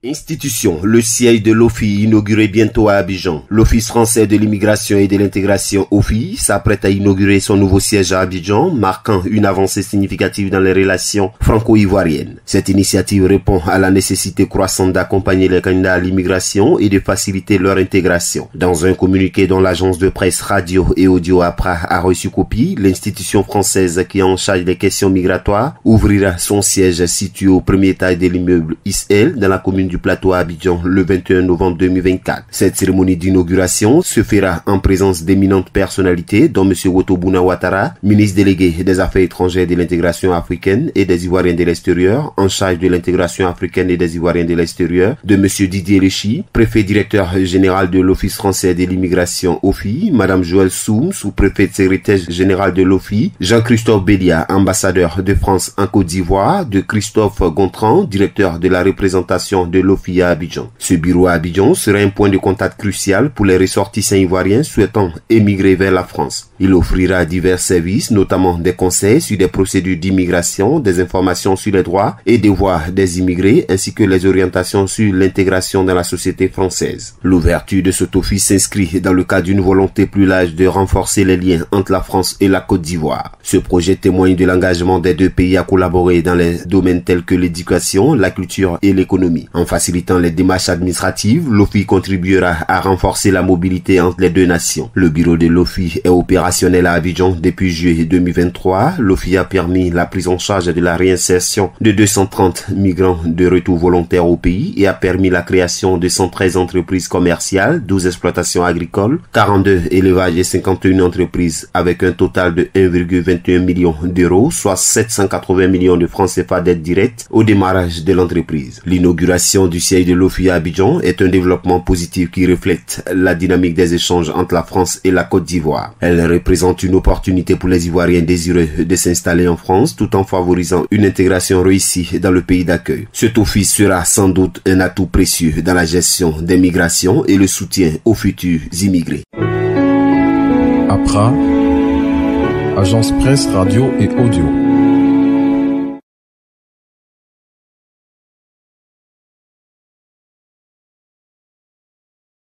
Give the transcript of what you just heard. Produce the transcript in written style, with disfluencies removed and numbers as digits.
Institution, le siège de l'OFII inauguré bientôt à Abidjan. L'Office français de l'immigration et de l'intégration OFII s'apprête à inaugurer son nouveau siège à Abidjan, marquant une avancée significative dans les relations franco-ivoiriennes. Cette initiative répond à la nécessité croissante d'accompagner les candidats à l'immigration et de faciliter leur intégration. Dans un communiqué dont l'agence de presse radio et audio APRA a reçu copie, l'institution française qui est en charge des questions migratoires ouvrira son siège situé au premier étage de l'immeuble ISL dans la commune du plateau à Abidjan le 21 novembre 2024. Cette cérémonie d'inauguration se fera en présence d'éminentes personnalités dont M. Wotobuna Ouattara, ministre délégué des Affaires étrangères et de l'intégration africaine et des Ivoiriens de l'extérieur, en charge de l'intégration africaine et des Ivoiriens de l'extérieur, de M. Didier Lechy, préfet directeur général de l'Office français de l'immigration OFII, Mme Joëlle Soum, sous-préfète secrétaire général de l'OFII, Jean-Christophe Bélia, ambassadeur de France en Côte d'Ivoire, de Christophe Gontran, directeur de la représentation de l'OFII à Abidjan. Ce bureau à Abidjan sera un point de contact crucial pour les ressortissants ivoiriens souhaitant émigrer vers la France. Il offrira divers services, notamment des conseils sur des procédures d'immigration, des informations sur les droits et devoirs des immigrés, ainsi que les orientations sur l'intégration dans la société française. L'ouverture de cet office s'inscrit dans le cadre d'une volonté plus large de renforcer les liens entre la France et la Côte d'Ivoire. Ce projet témoigne de l'engagement des deux pays à collaborer dans les domaines tels que l'éducation, la culture et l'économie. En facilitant les démarches administratives, l'OFII contribuera à renforcer la mobilité entre les deux nations. Le bureau de l'OFII est opérationnel à Abidjan depuis juillet 2023. L'OFII a permis la prise en charge de la réinsertion de 230 migrants de retour volontaire au pays et a permis la création de 113 entreprises commerciales, 12 exploitations agricoles, 42 élevages et 51 entreprises avec un total de 1,21 million d'euros, soit 780 millions de francs CFA d'aide directe au démarrage de l'entreprise. L'inauguration du siège de l'OFII à Abidjan est un développement positif qui reflète la dynamique des échanges entre la France et la Côte d'Ivoire. Elle représente une opportunité pour les Ivoiriens désireux de s'installer en France tout en favorisant une intégration réussie dans le pays d'accueil. Cet office sera sans doute un atout précieux dans la gestion des migrations et le soutien aux futurs immigrés. APRA, Agence Presse Radio et Audio.